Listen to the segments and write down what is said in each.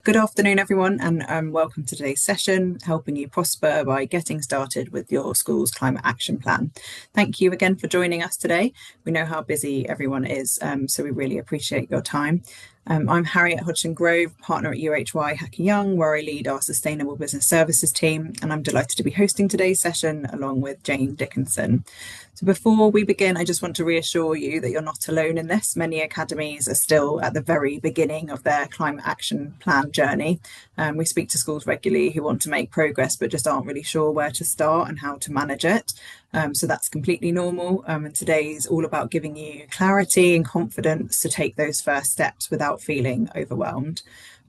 Good afternoon, everyone, and welcome to today's session, helping you prosper by getting started with your school's climate action plan. Thank you again for joining us today. We know how busy everyone is, so we really appreciate your time. I'm Harriet Hodgson Grove, partner at UHY Hacker Young, where I lead our Sustainable Business Services team, and I'm delighted to be hosting today's session along with Jane Dickson. So before we begin, I just want to reassure you that you're not alone in this. Many academies are still at the very beginning of their climate action plan journey. We speak to schools regularly who want to make progress but just aren't really sure where to start and how to manage it. So that's completely normal. And today's all about giving you clarity and confidence to take those first steps without feeling overwhelmed.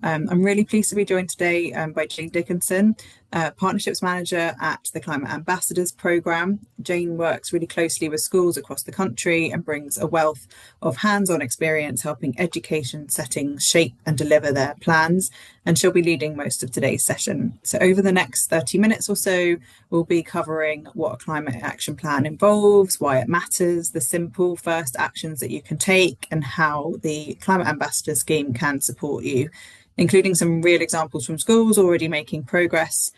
I'm really pleased to be joined today by Jane Dickson, Partnerships Manager at the Climate Ambassadors Programme. Jane works really closely with schools across the country and brings a wealth of hands-on experience helping education settings shape and deliver their plans, and she'll be leading most of today's session. So over the next 30 minutes or so, we'll be covering what a climate action plan involves, why it matters, the simple first actions that you can take, and how the Climate Ambassador Scheme can support you, including some real examples from schools already making progress.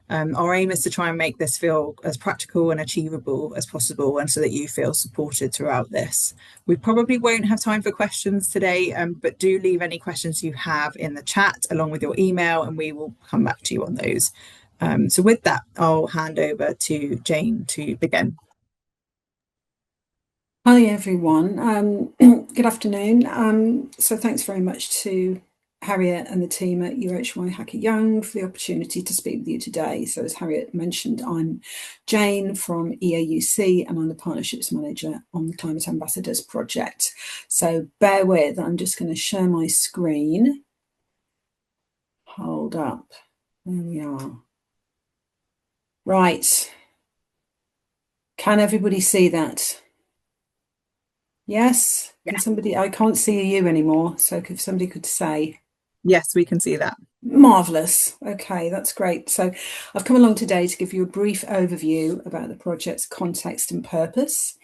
Our aim is to try and make this feel as practical and achievable as possible, and so that you feel supported throughout this. We probably won't have time for questions today, but do leave any questions you have in the chat along with your email, and we will come back to you on those. So with that, I'll hand over to Jane to begin. Hi everyone, good afternoon. So thanks very much to Harriet and the team at UHY Hacker Young for the opportunity to speak with you today. So as Harriet mentioned, I'm Jane from EAUC and I'm the Partnerships Manager on the Climate Ambassadors project. So bear with, I'm just going to share my screen. Hold up, there we are. Right, can everybody see that? Yes? Yeah. Can somebody, I can't see you anymore, so if somebody could say. Yes, we can see that. Marvellous. Okay, that's great. So I've come along today to give you a brief overview about the project's context and purpose,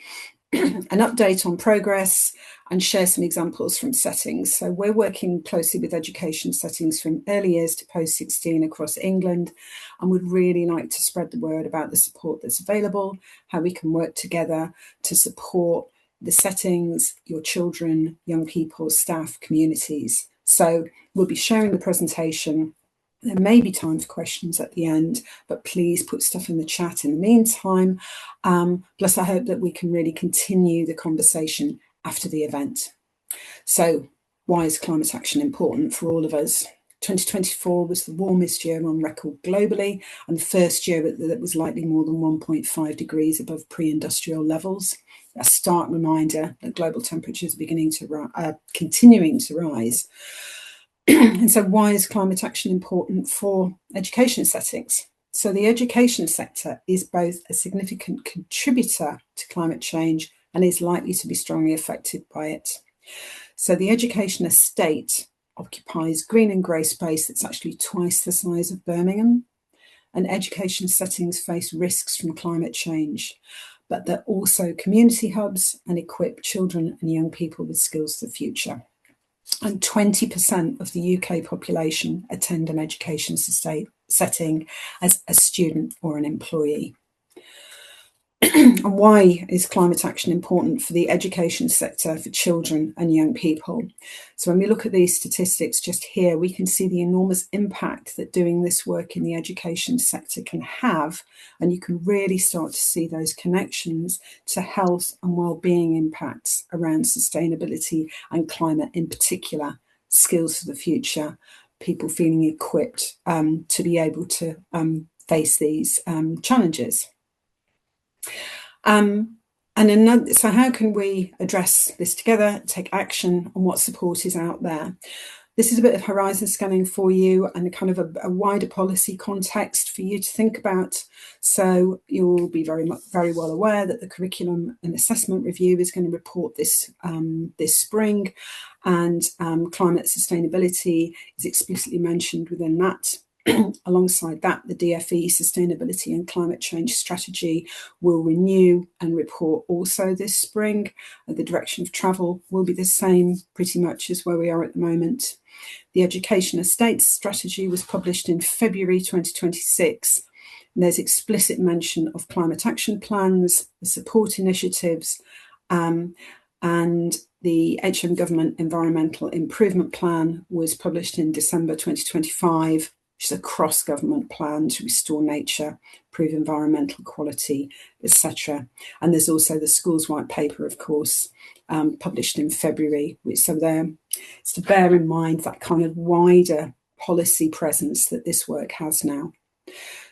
an update on progress, and share some examples from settings. So we're working closely with education settings from early years to post-16 across England, and would really like to spread the word about the support that's available, how we can work together to support the settings, your children, young people, staff, communities. So we'll be sharing the presentation. There may be time for questions at the end, but please put stuff in the chat in the meantime. Plus, I hope that we can really continue the conversation after the event. So why is climate action important for all of us? 2024 was the warmest year on record globally, and the first year that was likely more than 1.5 degrees above pre-industrial levels. A stark reminder that global temperatures are continuing to rise. And so why is climate action important for education settings? So the education sector is both a significant contributor to climate change and is likely to be strongly affected by it. So the education estate occupies green and grey space that's actually twice the size of Birmingham, and education settings face risks from climate change, but they're also community hubs and equip children and young people with skills for the future. And 20% of the UK population attend an education setting as a student or an employee. And why is climate action important for the education sector, for children and young people? So when we look at these statistics just here, we can see the enormous impact that doing this work in the education sector can have, and you can really start to see those connections to health and well-being impacts around sustainability and climate in particular, skills for the future, people feeling equipped to be able to face these challenges. So how can we address this together, take action, and what support is out there? This is a bit of horizon scanning for you and kind of a wider policy context for you to think about. So you'll be very well aware that the curriculum and assessment review is going to report this spring, and climate sustainability is explicitly mentioned within that Alongside that, the DFE Sustainability and Climate Change Strategy will renew and report also this spring. The direction of travel will be the same pretty much as where we are at the moment. The Education Estates Strategy was published in February 2026. And there's explicit mention of climate action plans, the support initiatives, and the HM Government Environmental Improvement Plan was published in December 2025, which is a cross-government plan to restore nature, improve environmental quality, etc. And there's also the Schools White Paper, of course, published in February, it's to bear in mind that kind of wider policy presence that this work has now.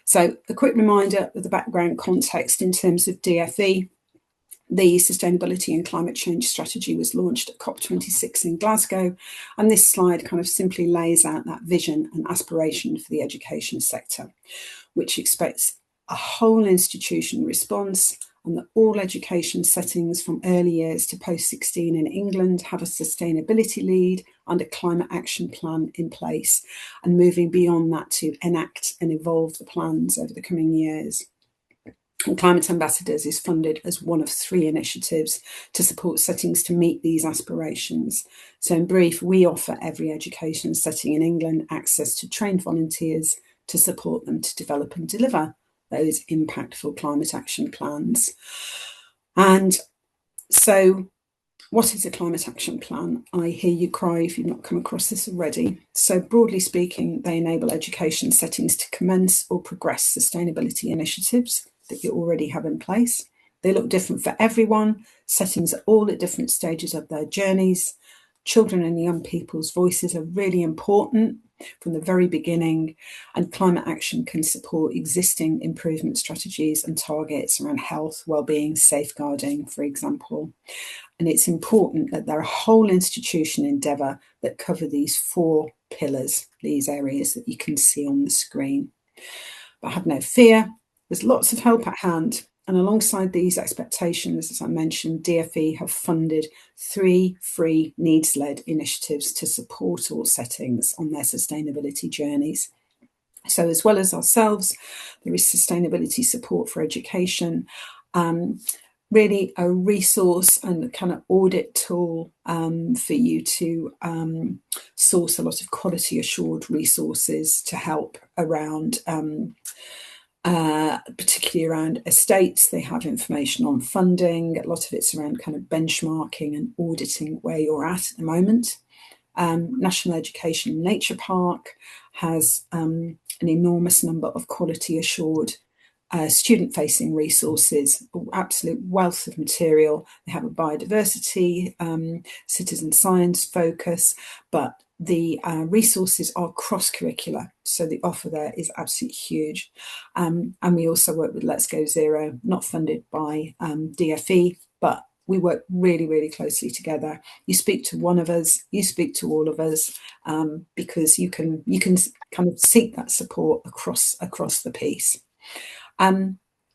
So a quick reminder of the background context in terms of DFE. The Sustainability and Climate Change Strategy was launched at COP26 in Glasgow, and this slide kind of simply lays out that vision and aspiration for the education sector, which expects a whole institution response and that all education settings from early years to post-16 in England have a sustainability lead and a climate action plan in place, and moving beyond that to enact and evolve the plans over the coming years. And Climate Ambassadors is funded as one of 3 initiatives to support settings to meet these aspirations. So in brief, we offer every education setting in England access to trained volunteers to support them to develop and deliver those impactful climate action plans. And so what is a climate action plan? I hear you cry if you've not come across this already. So broadly speaking, they enable education settings to commence or progress sustainability initiatives that you already have in place. They look different for everyone. Settings are all at different stages of their journeys. Children and young people's voices are really important from the very beginning, and climate action can support existing improvement strategies and targets around health, well-being, safeguarding, for example. And it's important that there are whole institution endeavour that cover these 4 pillars, these areas that you can see on the screen. But have no fear, there's lots of help at hand. And alongside these expectations, as I mentioned, DFE have funded 3 free needs-led initiatives to support all settings on their sustainability journeys. So as well as ourselves, there is sustainability support for education, really a resource and a kind of audit tool for you to source a lot of quality assured resources to help around particularly around estates. They have information on funding. A lot of it's around kind of benchmarking and auditing where you're at the moment. National Education Nature Park has an enormous number of quality assured student-facing resources, absolute wealth of material. They have a biodiversity, citizen science focus, but the resources are cross-curricular, so the offer there is absolutely huge. And we also work with Let's Go Zero, not funded by DFE, but we work really, really closely together. You speak to one of us, you speak to all of us, because you can kind of seek that support across the piece.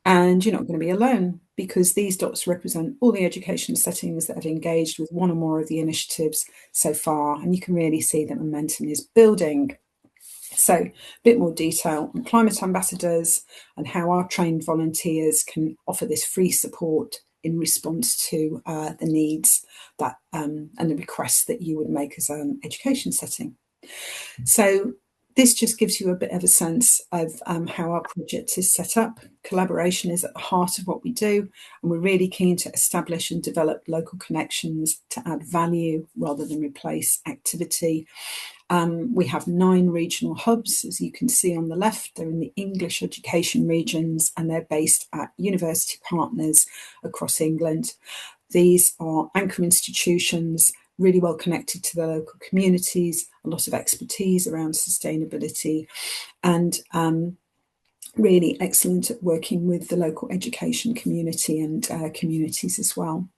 And you're not going to be alone, because these dots represent all the education settings that have engaged with one or more of the initiatives so far, and you can really see that momentum is building. So a bit more detail on Climate Ambassadors and how our trained volunteers can offer this free support in response to the needs that and the requests that you would make as an education setting. So this just gives you a bit of a sense of how our project is set up. Collaboration is at the heart of what we do, and we're really keen to establish and develop local connections to add value rather than replace activity. We have 9 regional hubs, as you can see on the left. They're in the English education regions, and they're based at university partners across England. These are anchor institutions, really well connected to the local communities, a lot of expertise around sustainability, and really excellent at working with the local education community and communities as well.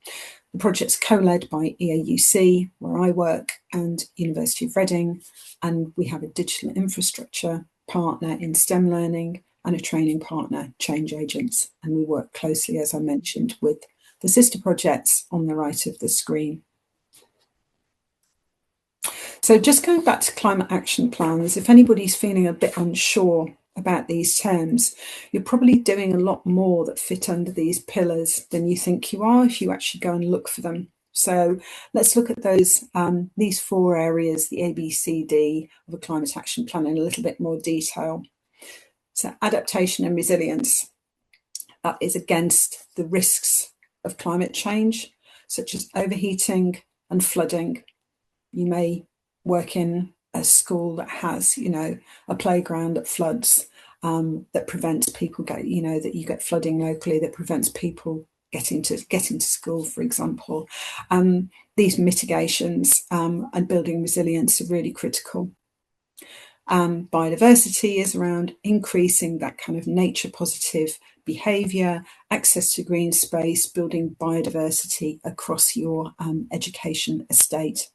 The project's co-led by EAUC, where I work, and University of Reading, and we have a digital infrastructure partner in STEM learning and a training partner, Change Agents, and we work closely, as I mentioned, with the sister projects on the right of the screen. So just going back to climate action plans, if anybody's feeling a bit unsure about these terms, you're probably doing a lot more that fit under these pillars than you think you are if you actually go and look for them. So let's look at those these 4 areas, the A, B, C, D of a climate action plan in a little bit more detail. So adaptation and resilience, that is against the risks of climate change, such as overheating and flooding. You may work in a school that has, a playground that floods, that prevents people that you get flooding locally, that prevents people getting to school, for example. These mitigations and building resilience are really critical. Biodiversity is around increasing that kind of nature positive behaviour, access to green space, building biodiversity across your education estate.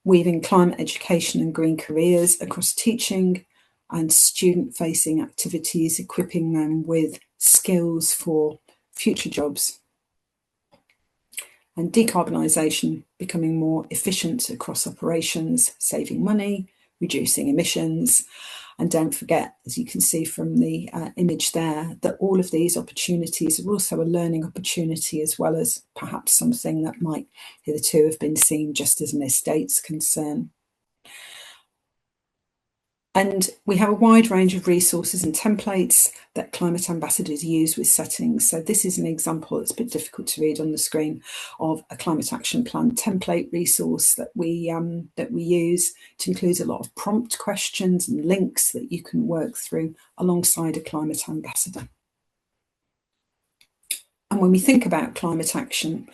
Weaving climate education and green careers across teaching and student-facing activities, equipping them with skills for future jobs. And decarbonisation, becoming more efficient across operations, saving money, reducing emissions. And don't forget, as you can see from the image there, that all of these opportunities are also a learning opportunity, as well as perhaps something that might hitherto have been seen just as an estate's concern. And we have a wide range of resources and templates that climate ambassadors use with settings. So this is an example that's a bit difficult to read on the screen of a climate action plan template resource that we use. It includes a lot of prompt questions and links that you can work through alongside a climate ambassador. And when we think about climate action,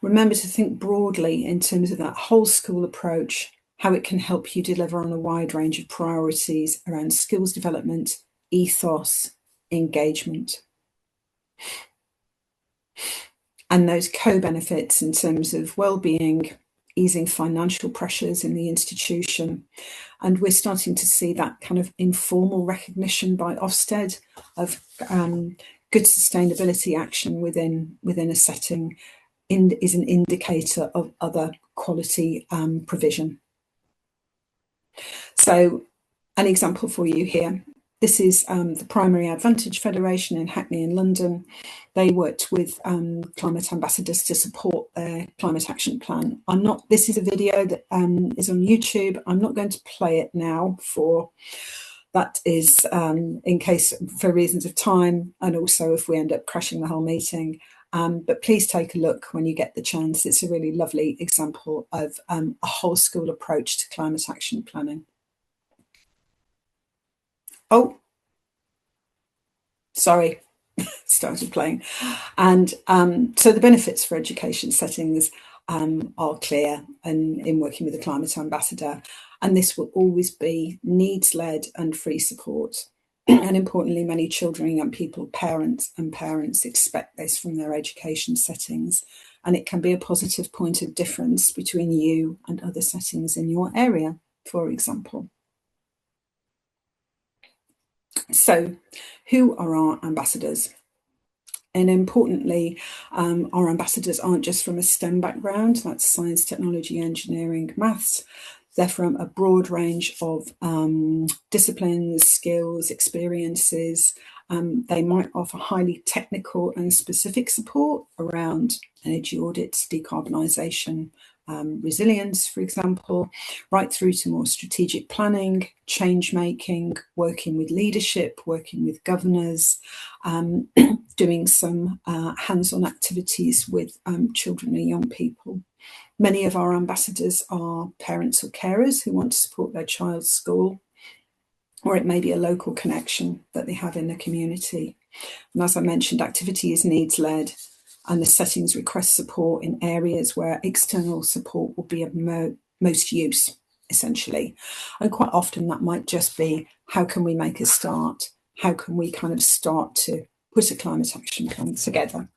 remember to think broadly in terms of that whole school approach, how it can help you deliver on a wide range of priorities around skills development, ethos, engagement. And those co-benefits in terms of well-being, easing financial pressures in the institution. And we're starting to see that kind of informal recognition by Ofsted of good sustainability action within a setting is an indicator of other quality provision. So an example for you here. This is the Primary Advantage Federation in Hackney in London. They worked with climate ambassadors to support their climate action plan. This is a video that is on YouTube. I'm not going to play it now that is in case for reasons of time, and also if we end up crashing the whole meeting. But please take a look when you get the chance. It's a really lovely example of a whole school approach to climate action planning. Oh, sorry, started playing. And so the benefits for education settings are clear in working with a climate ambassador, and this will always be needs-led and free support. And importantly, many children and young people, parents expect this from their education settings, and it can be a positive point of difference between you and other settings in your area, for example. So, who are our ambassadors? And importantly, our ambassadors aren't just from a STEM background, that's science, technology, engineering, maths. They're from a broad range of disciplines, skills, experiences. They might offer highly technical and specific support around energy audits, decarbonisation, resilience, for example, right through to more strategic planning, change making, working with leadership, working with governors, doing some hands-on activities with children and young people. Many of our ambassadors are parents or carers who want to support their child's school, or it may be a local connection that they have in the community. And as I mentioned, activity is needs-led, and the settings request support in areas where external support will be of most use, essentially. And quite often that might just be, how can we make a start? How can we kind of start to put a climate action plan together?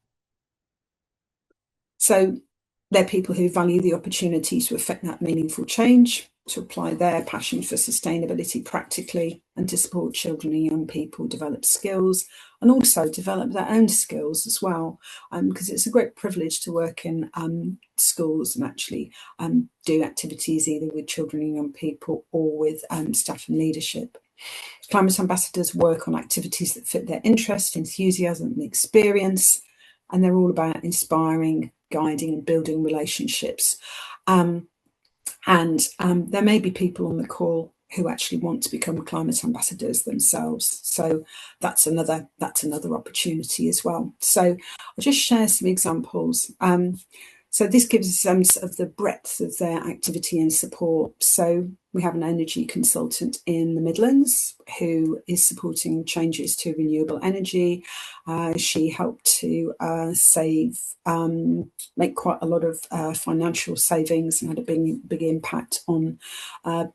So they're people who value the opportunity to affect that meaningful change, to apply their passion for sustainability practically and to support children and young people develop skills and also develop their own skills as well, because it's a great privilege to work in schools and actually do activities either with children and young people or with staff and leadership. Climate ambassadors work on activities that fit their interest, enthusiasm and experience, and they're all about inspiring, guiding and building relationships. There may be people on the call who actually want to become climate ambassadors themselves. So that's another opportunity as well. So I'll just share some examples. So this gives a sense of the breadth of their activity and support. So we have an energy consultant in the Midlands who is supporting changes to renewable energy. She helped to make quite a lot of financial savings and had a big impact on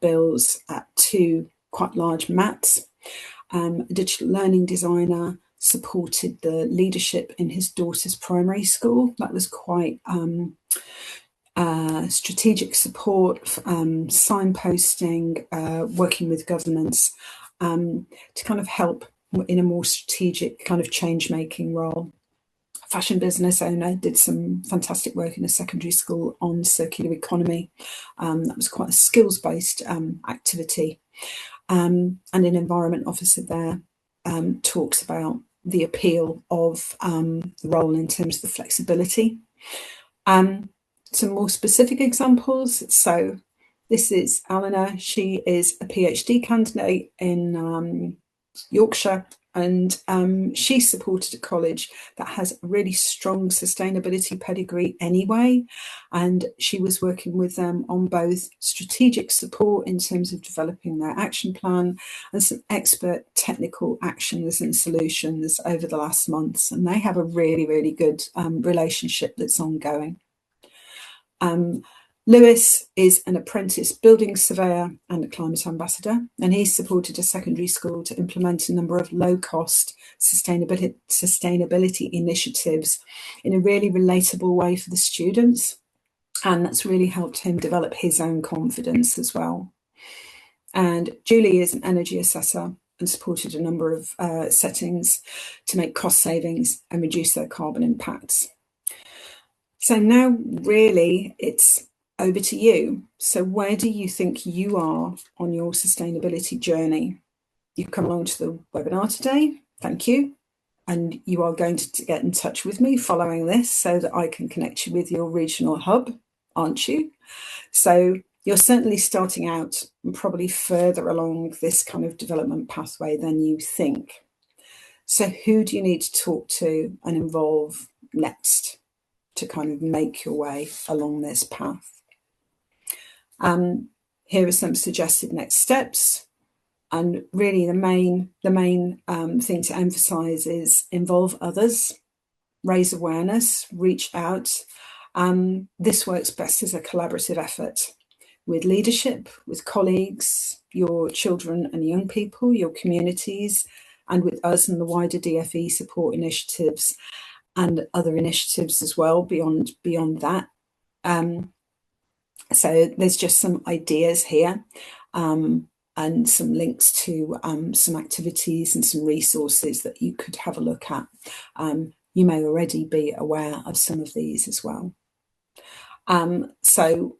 bills at two quite large MATs. A digital learning designer supported the leadership in his daughter's primary school. That was quite strategic support, signposting, working with governments to kind of help in a more strategic kind of change-making role. Fashion business owner did some fantastic work in a secondary school on circular economy. That was quite a skills-based activity. And an environment officer there talks about the appeal of the role in terms of the flexibility. Some more specific examples. So this is Eleanor. She is a PhD candidate in Yorkshire, and she supported a college that has a really strong sustainability pedigree anyway, and she was working with them on both strategic support in terms of developing their action plan and some expert technical actions and solutions over the last months, and they have a really, really good relationship that's ongoing. Lewis is an apprentice building surveyor and a climate ambassador, and he supported a secondary school to implement a number of low-cost sustainability initiatives in a really relatable way for the students, and that's really helped him develop his own confidence as well. And Julie is an energy assessor and supported a number of settings to make cost savings and reduce their carbon impacts. So now really it's over to you. So where do you think you are on your sustainability journey? You've come along to the webinar today. Thank you. And you are going to get in touch with me following this so that I can connect you with your regional hub, aren't you? So you're certainly starting out and probably further along this kind of development pathway than you think. So who do you need to talk to and involve next to kind of make your way along this path? Here are some suggested next steps. And really the main thing to emphasize is involve others, raise awareness, reach out. This works best as a collaborative effort with leadership, with colleagues, your children and young people, your communities, and with us and the wider DFE support initiatives and other initiatives as well beyond that. So there's just some ideas here and some links to some activities and some resources that you could have a look at. You may already be aware of some of these as well. So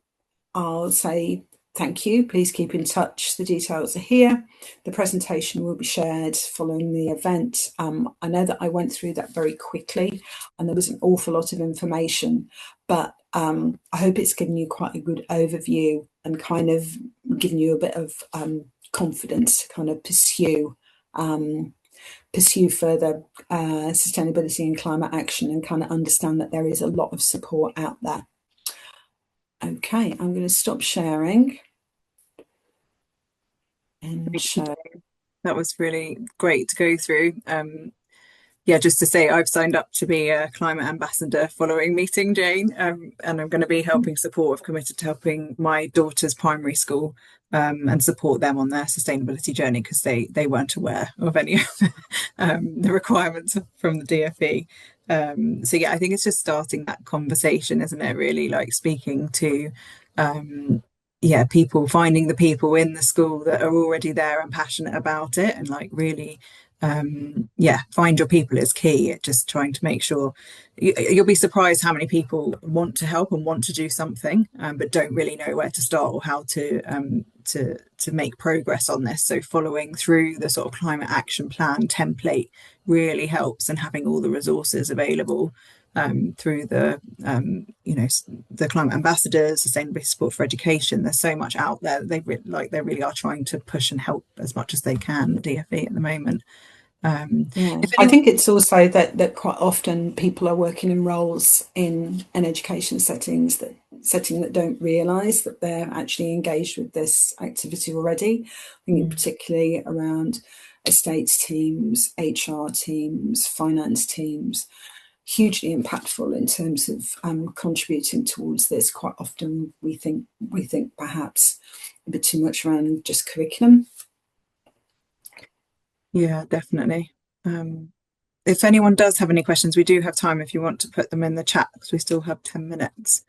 I'll say thank you. Please keep in touch. The details are here. The presentation will be shared following the event. I know that I went through that very quickly and there was an awful lot of information, but I hope it's given you quite a good overview and kind of given you a bit of confidence to kind of pursue further sustainability and climate action and kind of understand that there is a lot of support out there. Okay, I'm going to stop sharing and show. That was really great to go through. Yeah, just to say, I've signed up to be a climate ambassador following meeting Jane, and I'm going to be helping support. I've committed to helping my daughter's primary school and support them on their sustainability journey because they weren't aware of any of the requirements from the DFE. So yeah, I think it's just starting that conversation, isn't it? Really, like speaking to yeah, people finding the people in the school that are already there and passionate about it, and like really, yeah, find your people is key. Just trying to make sure you'll be surprised how many people want to help and want to do something, but don't really know where to start or how to make progress on this. So following through the sort of climate action plan template really helps, and having all the resources available through the the climate ambassadors, sustainability support for education. There's so much out there that they really are trying to push and help as much as they can, the DfE at the moment. Yeah, If I anyone, think it's also that quite often people are working in roles in an education setting that don't realise that they're actually engaged with this activity already. I think particularly around estates teams, HR teams, finance teams, hugely impactful in terms of contributing towards this. Quite often we think perhaps a bit too much around just curriculum. yeah, definitely. If anyone does have any questions, we do have time if you want to put them in the chat, because we still have 10 minutes.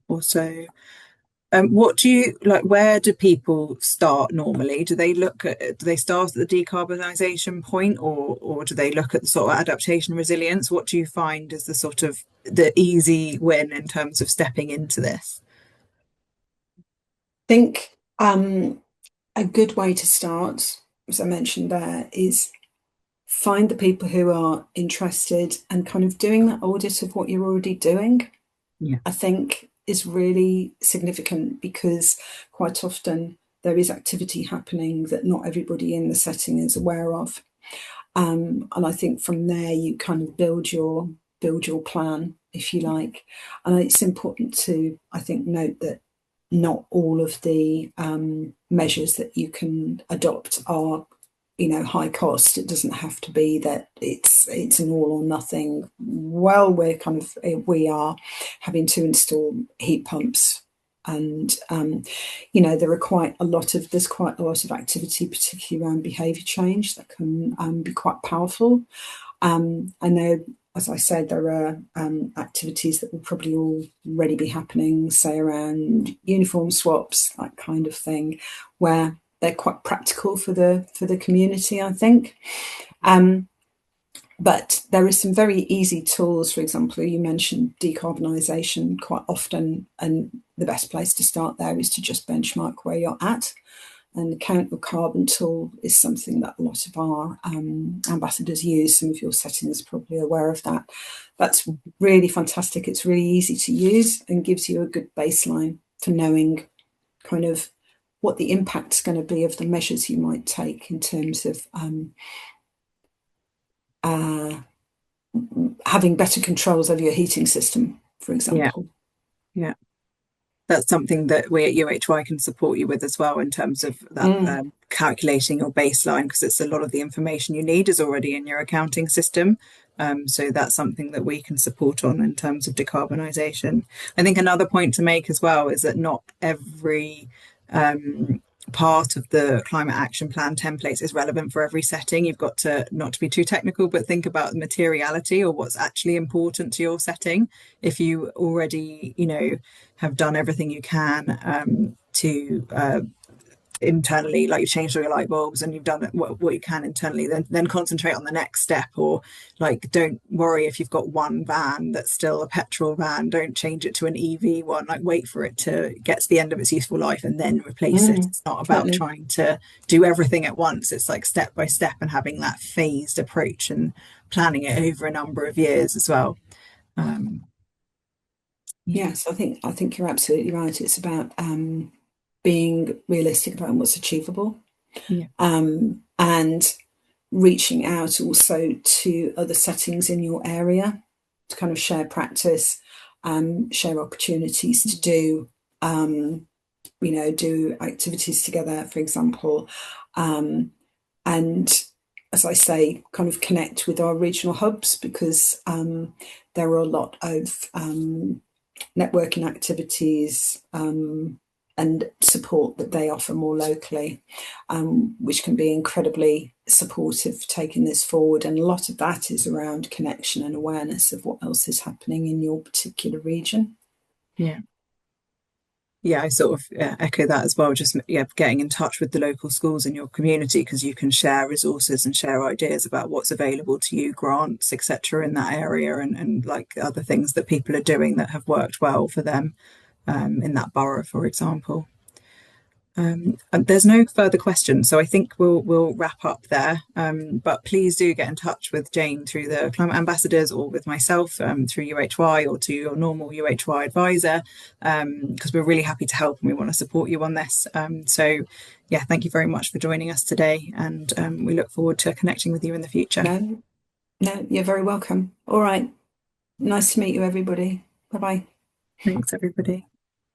Also, what do you like? Where do people start normally? Do they start at the decarbonisation point, or do they look at the sort of adaptation resilience? What do you find is the sort of the easy win in terms of stepping into this? I think a good way to start, as I mentioned there, is find the people who are interested and kind of doing that audit of what you're already doing. Yeah. I think is really significant, because quite often there is activity happening that not everybody in the setting is aware of. And I think from there you kind of build your plan, if you like. And it's important to, I think, note that not all of the measures that you can adopt are, high cost. It doesn't have to be that it's an all or nothing. Well, we are having to install heat pumps, and there's quite a lot of activity, particularly around behaviour change, that can be quite powerful. I know, as I said, there are activities that will probably already be happening, say around uniform swaps, that kind of thing, where they're quite practical for the community, I think. But there are some very easy tools. For example, you mentioned decarbonisation quite often, and the best place to start there is to just benchmark where you're at. And the Count Your Carbon tool is something that a lot of our ambassadors use. Some of your settings are probably aware of that. That's really fantastic. It's really easy to use and gives you a good baseline for knowing kind of what the impact's going to be of the measures you might take in terms of having better controls over your heating system, for example. Yeah. That's something that we at UHY can support you with as well, in terms of that calculating your baseline, because it's a lot of the information you need is already in your accounting system. So that's something that we can support on in terms of decarbonisation. I think another point to make as well is that not every part of the climate action plan templates is relevant for every setting. You've got to, not to be too technical, but think about the materiality or what's actually important to your setting. If you already, have done everything you can to internally, like you've changed all your light bulbs and you've done what you can internally, then concentrate on the next step. Or like, don't worry if you've got one van that's still a petrol van, don't change it to an EV one. Like, wait for it to get to the end of its useful life and then replace it. It's not about Totally. trying to do everything at once. It's like step by step, and having that phased approach and planning it over a number of years as well. Yes, I think you're absolutely right. It's about being realistic about what's achievable, Yeah. and reaching out also to other settings in your area to kind of share practice, share opportunities to do, do activities together, for example, and, as I say, kind of connect with our regional hubs, because there are a lot of networking activities and support that they offer more locally, which can be incredibly supportive for taking this forward. And a lot of that is around connection and awareness of what else is happening in your particular region. Yeah. Yeah, I sort of echo that as well. Just getting in touch with the local schools in your community because you can share resources and share ideas about what's available to you, grants, etc., in that area, and like other things that people are doing that have worked well for them in that borough, for example. And there's no further questions, so I think we'll wrap up there. But please do get in touch with Jane through the Climate Ambassadors or with myself through UHY or to your normal UHY advisor, because we're really happy to help and we want to support you on this. So, yeah, thank you very much for joining us today, and we look forward to connecting with you in the future. No, no, you're very welcome. All right. Nice to meet you, everybody. Bye bye. Thanks, everybody.